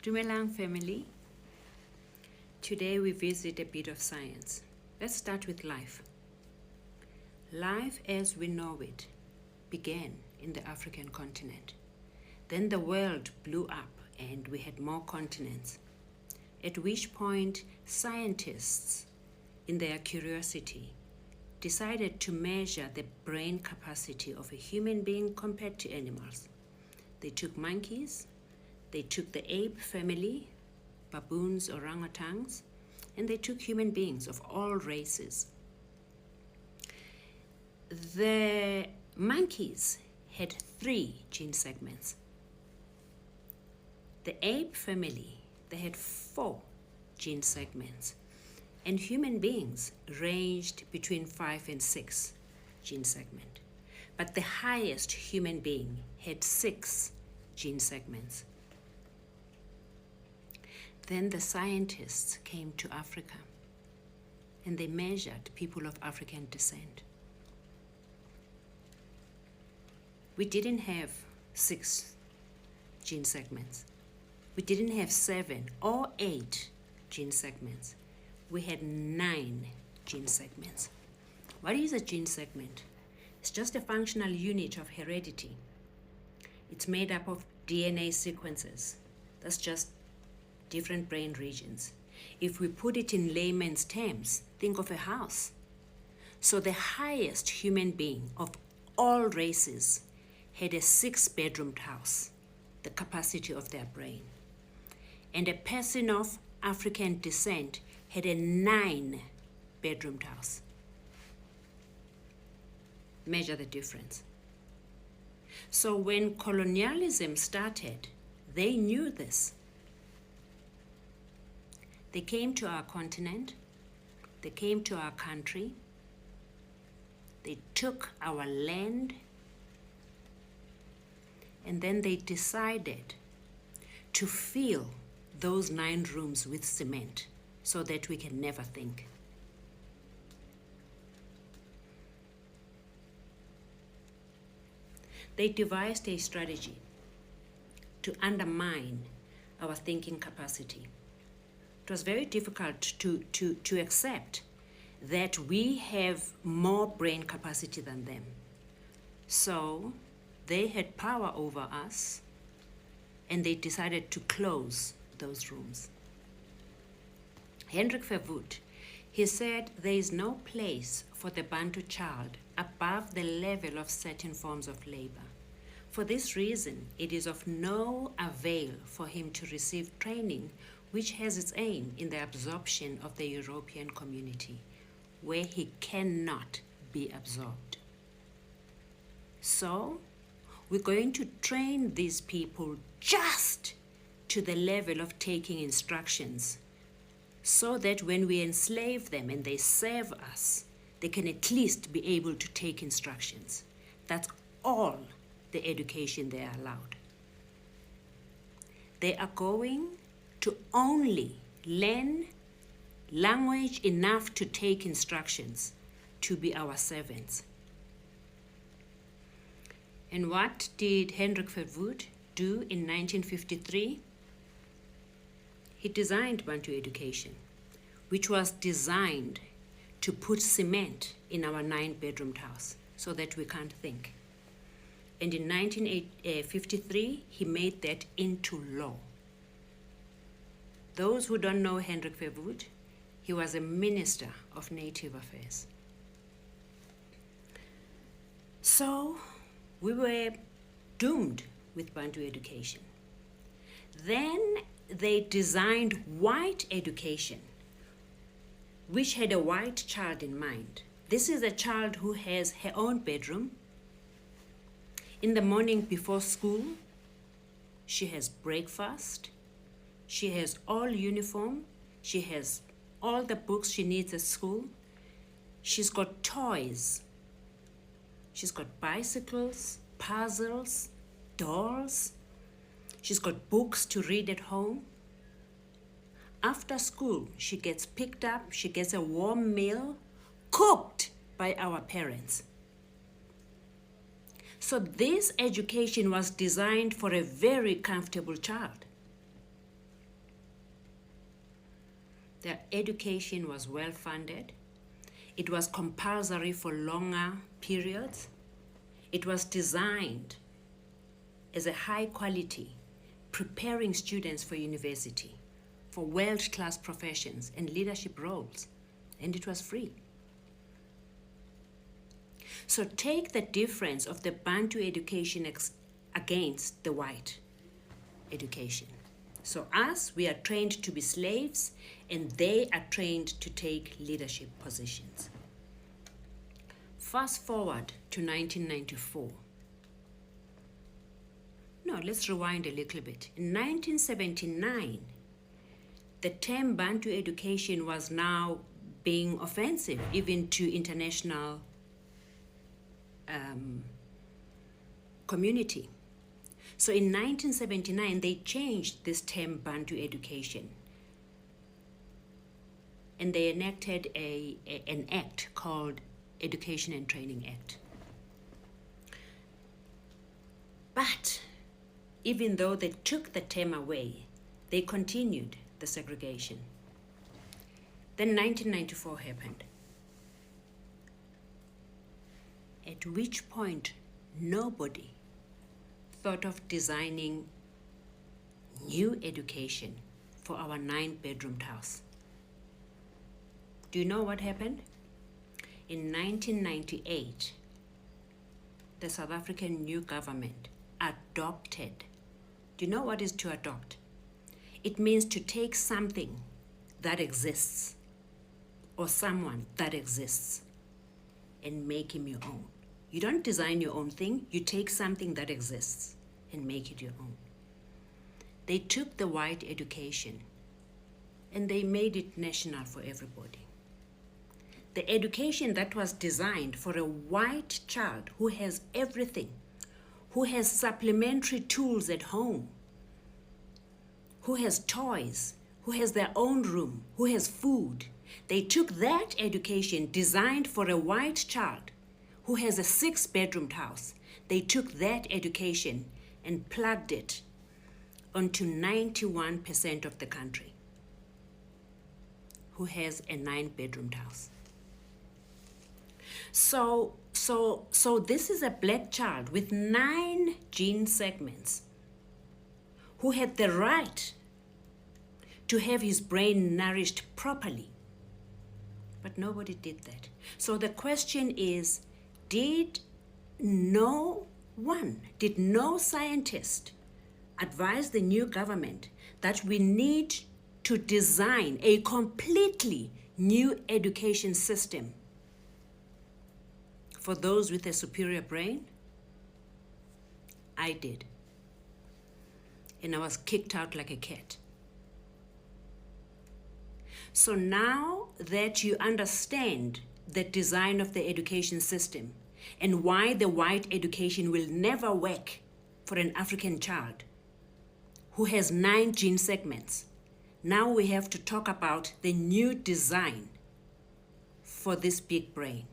Dumelang family. Today we visit a bit of science. Let's start with life. Life as we know it began in the African continent. Then the world blew up and we had more continents. At which point scientists, in their curiosity, decided to measure the brain capacity of a human being compared to animals. They took monkeys, they took the ape family, baboons, orangutans, and they took human beings of all races. The monkeys had 3 gene segments. The ape family, they had 4 gene segments. And human beings ranged between 5 and 6 gene segments. But the highest human being had 6 gene segments. Then the scientists came to Africa and they measured people of African descent. We didn't have 6 gene segments. We didn't have 7 or 8 gene segments. We had 9 gene segments. What is a gene segment? It's just a functional unit of heredity. It's made up of DNA sequences. That's just different brain regions. If we put it in layman's terms, think of a house. So the highest human being of all races had a 6-bedroomed house, the capacity of their brain. And a person of African descent had a 9-bedroomed house. Measure the difference. So when colonialism started, they knew this. They came to our continent, they came to our country, they took our land, and then they decided to fill those 9 rooms with cement so that we can never think. They devised a strategy to undermine our thinking capacity. It was very difficult to accept that we have more brain capacity than them. So they had power over us and they decided to close those rooms. Hendrik Verwoerd, he said there is no place for the Bantu child above the level of certain forms of labor. For this reason, it is of no avail for him to receive training which has its aim in the absorption of the European community, where he cannot be absorbed. So, we're going to train these people just to the level of taking instructions, so that when we enslave them and they serve us, they can at least be able to take instructions. That's all the education they are allowed. They are going to only learn language enough to take instructions, to be our servants. And what did Hendrik Verwoerd do in 1953? He designed Bantu education, which was designed to put cement in our 9-bedroomed house so that we can't think. And in 1953, he made that into law. Those who don't know Hendrik Verwoerd, he was a minister of Native Affairs. So we were doomed with Bantu education. Then they designed white education, which had a white child in mind. This is a child who has her own bedroom. In the morning before school, she has breakfast. She has all uniform. She has all the books she needs at school. She's got toys. She's got bicycles, puzzles, dolls. She's got books to read at home. After school, she gets picked up. She gets a warm meal cooked by our parents. So this education was designed for a very comfortable child. Their education was well funded. It was compulsory for longer periods. It was designed as a high quality, preparing students for university, for world-class professions and leadership roles, and it was free. So take the difference of the Bantu education against the white education. So us, we are trained to be slaves, and they are trained to take leadership positions. Fast forward to 1994. No, let's rewind a little bit. In 1979, the term Bantu education was now being offensive even to international community. So in 1979, they changed this term Bantu education, and they enacted an act called Education and Training Act. But even though they took the term away, they continued the segregation. Then 1994 happened, at which point nobody thought of designing new education for our 9-bedroomed house. Do you know what happened? In 1998, the South African new government adopted. Do you know what is to adopt? It means to take something that exists or someone that exists and make him your own. You don't design your own thing, you take something that exists and make it your own. They took the white education and they made it national for everybody. The education that was designed for a white child who has everything, who has supplementary tools at home, who has toys, who has their own room, who has food. They took that education designed for a white child who has a 6-bedroomed house. They took that education and plugged it onto 91% of the country who has a 9-bedroomed house. So this is a black child with 9 gene segments who had the right to have his brain nourished properly. But nobody did that. So the question is, did no scientist advise the new government that we need to design a completely new education system for those with a superior brain? I did. And I was kicked out like a cat. So now that you understand the design of the education system and why the white education will never work for an African child who has 9 gene segments, now we have to talk about the new design for this big brain.